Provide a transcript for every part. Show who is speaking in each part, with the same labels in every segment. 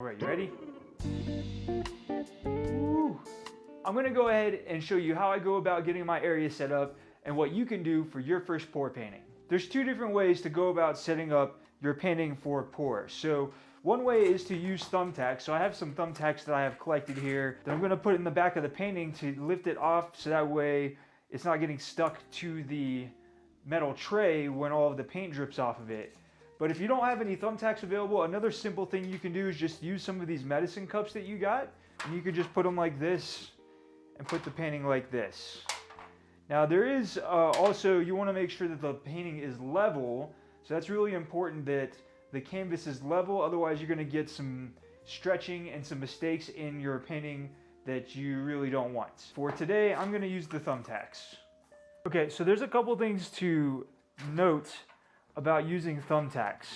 Speaker 1: All right, you ready? Woo. I'm gonna go ahead and show you how I go about getting my area set up and what you can do for your first pour painting. There's two different ways to go about setting up your painting for pour. So one way is to use thumbtacks. So I have some thumbtacks that I have collected here that I'm gonna put in the back of the painting to lift it off so that way it's not getting stuck to the metal tray when all of the paint drips off of it. But if you don't have any thumbtacks available, another simple thing you can do is just use some of these medicine cups that you got, and you could just put them like this and put the painting like this. Now there is also, you want to make sure that the painting is level, so that's really important that the canvas is level, otherwise you're going to get some stretching and some mistakes in your painting that you really don't want. For today, I'm going to use the thumbtacks. Okay, so there's a couple things to note about using thumbtacks.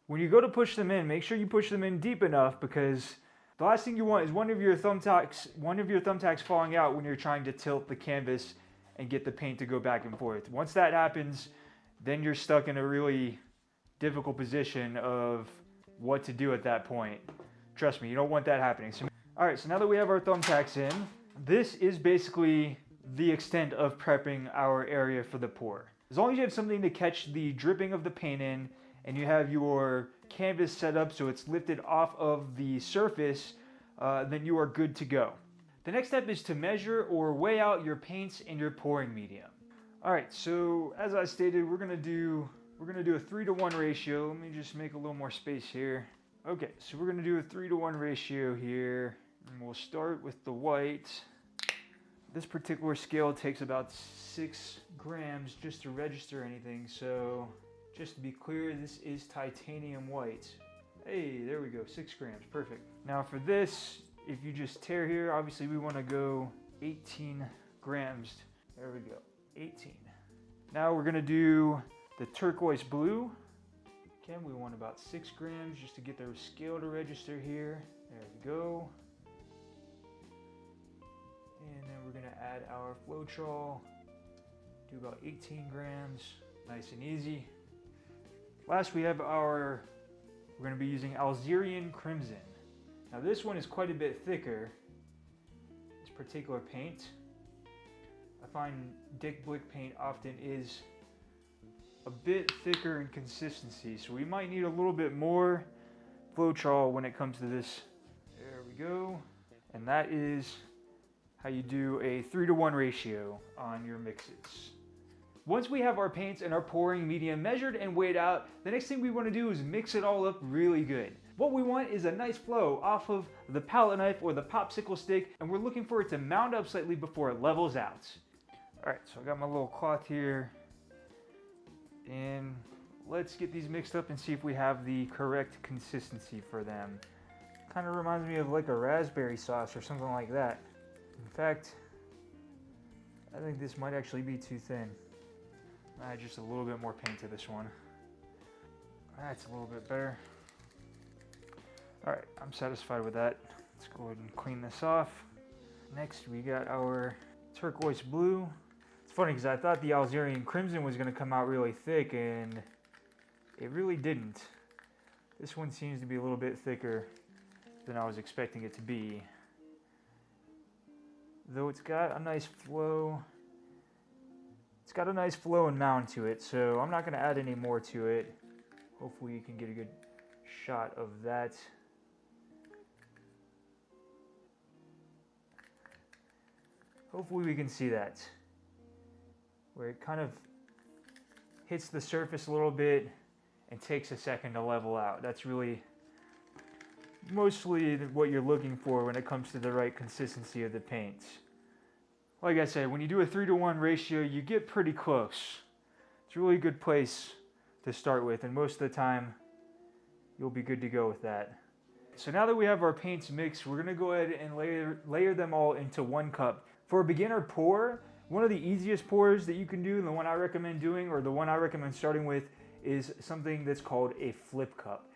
Speaker 1: When you go to push them in, make sure you push them in deep enough, because the last thing you want is one of your thumbtacks falling out when you're trying to tilt the canvas and get the paint to go back and forth. Once that happens, then you're stuck in a really difficult position of what to do at that point. Trust me, you don't want that happening. All right, so now that we have our thumbtacks in, this is basically the extent of prepping our area for the pour. As long as you have something to catch the dripping of the paint in, and you have your canvas set up so it's lifted off of the surface, then you are good to go. The next step is to measure or weigh out your paints and your pouring medium. All right, so as I stated, we're gonna do a 3-to-1 ratio. Let me just make a little more space here. Okay, so we're gonna do a 3-to-1 ratio here, and we'll start with the white. This particular scale takes about 6 grams just to register anything, so just to be clear, this is titanium white. Hey, there we go, 6 grams, perfect. Now for this, if you just tear here, obviously we want to go 18 grams. There we go, 18. Now we're going to do the turquoise blue. Again, we want about 6 grams just to get the scale to register here. There we go. And then we're going to add our Floetrol. Do about 18 grams, nice and easy. Last we have we're going to be using Algerian Crimson. Now this one is quite a bit thicker, this particular paint. I find Dick Blick paint often is a bit thicker in consistency, so we might need a little bit more Floetrol when it comes to this. There we go. And that is how you do a 3-to-1 ratio on your mixes. Once we have our paints and our pouring medium measured and weighed out, the next thing we want to do is mix it all up really good. What we want is a nice flow off of the palette knife or the popsicle stick, and we're looking for it to mount up slightly before it levels out. All right, so I got my little cloth here, and let's get these mixed up and see if we have the correct consistency for them. Kind of reminds me of like a raspberry sauce or something like that. In fact, I think this might actually be too thin. Add just a little bit more paint to this one. That's a little bit better. All right, I'm satisfied with that. Let's go ahead and clean this off. Next, we got our turquoise blue. It's funny because I thought the Algerian Crimson was going to come out really thick, and it really didn't. This one seems to be a little bit thicker than I was expecting it to be. Though it's got a nice flow. It's got a nice flow and mound to it, so I'm not going to add any more to it. Hopefully you can get a good shot of that. Hopefully we can see that. Where it kind of hits the surface a little bit and takes a second to level out. That's really mostly what you're looking for when it comes to the right consistency of the paint. Like I said, when you do a 3-to-1 ratio, you get pretty close. It's a really good place to start with, and most of the time, you'll be good to go with that. So now that we have our paints mixed, we're gonna go ahead and layer them all into one cup. For a beginner pour, one of the easiest pours that you can do, and the one I recommend doing, or the one I recommend starting with, is something that's called a flip cup.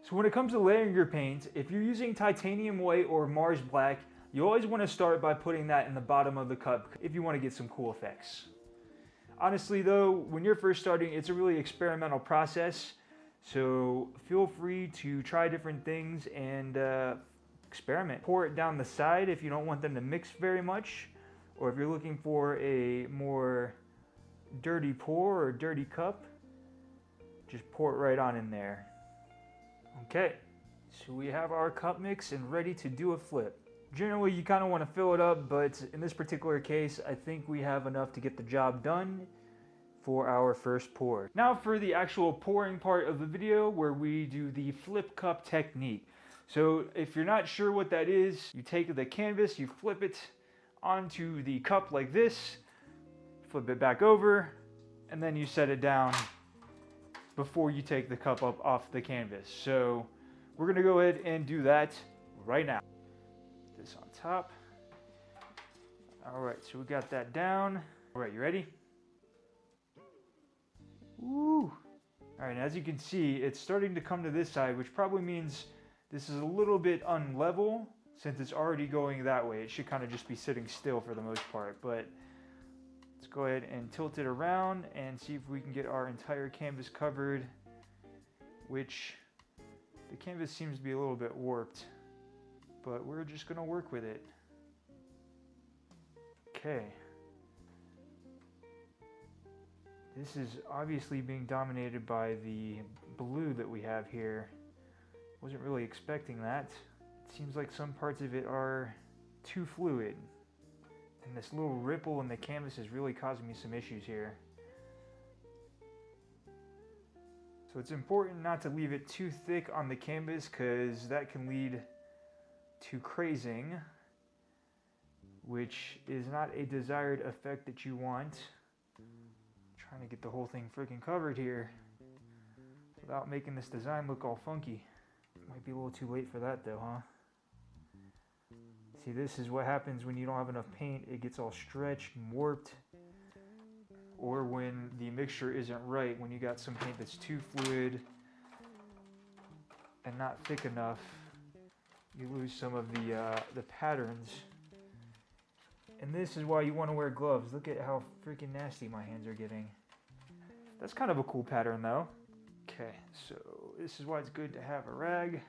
Speaker 1: So when it comes to layering your paint, if you're using titanium white or Mars black, you always want to start by putting that in the bottom of the cup if you want to get some cool effects. Honestly though, when you're first starting, it's a really experimental process. So feel free to try different things and experiment. Pour it down the side if you don't want them to mix very much, or if you're looking for a more dirty pour or dirty cup, just pour it right on in there. Okay, so we have our cup mix and ready to do a flip. Generally, you kind of want to fill it up, but in this particular case, I think we have enough to get the job done for our first pour. Now for the actual pouring part of the video, where we do the flip cup technique. So if you're not sure what that is, you take the canvas, you flip it onto the cup like this, flip it back over, and then you set it down before you take the cup up off the canvas. So we're gonna go ahead and do that right now. This on top. All right, so we got that down. All right, you ready? Woo! All right, and as you can see, it's starting to come to this side, which probably means this is a little bit unlevel since it's already going that way. It should kind of just be sitting still for the most part, but let's go ahead and tilt it around and see if we can get our entire canvas covered, which the canvas seems to be a little bit warped, but we're just gonna work with it. Okay. This is obviously being dominated by the blue that we have here. Wasn't really expecting that. It seems like some parts of it are too fluid. And this little ripple in the canvas is really causing me some issues here. So it's important not to leave it too thick on the canvas, because that can lead to crazing, which is not a desired effect that you want. Trying to get the whole thing freaking covered here without making this design look all funky. Might be a little too late for that though, huh? See, this is what happens when you don't have enough paint. It gets all stretched and warped, or when the mixture isn't right, when you got some paint that's too fluid and not thick enough, you lose some of the patterns. And this is why you want to wear gloves. Look at how freaking nasty my hands are getting. That's kind of a cool pattern though. Okay, so this is why it's good to have a rag.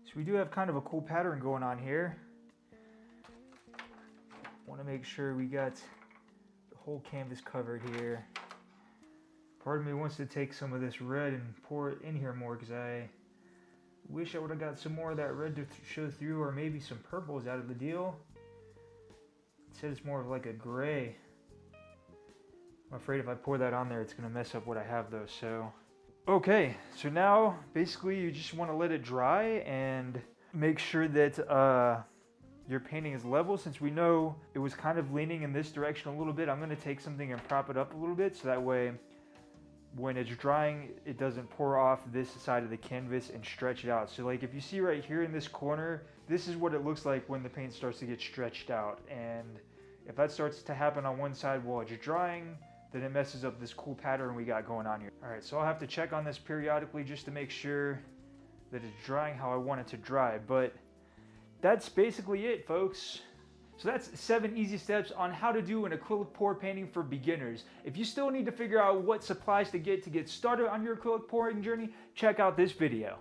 Speaker 1: So we do have kind of a cool pattern going on here. Want to make sure we got the whole canvas covered here. Part of me wants to take some of this red and pour it in here more, because I wish I would have got some more of that red to show through, or maybe some purples out of the deal. Instead it's more of like a gray. I'm afraid if I pour that on there, it's going to mess up what I have though. So okay, so now basically you just want to let it dry and make sure that your painting is level. Since we know it was kind of leaning in this direction a little bit, I'm going to take something and prop it up a little bit, so that way when it's drying, it doesn't pour off this side of the canvas and stretch it out. So like if you see right here in this corner, this is what it looks like when the paint starts to get stretched out. And if that starts to happen on one side while it's drying, then it messes up this cool pattern we got going on here. All right, so I'll have to check on this periodically just to make sure that it's drying how I want it to dry. But that's basically it, folks. So that's 7 easy steps on how to do an acrylic pour painting for beginners. If you still need to figure out what supplies to get started on your acrylic pouring journey, check out this video.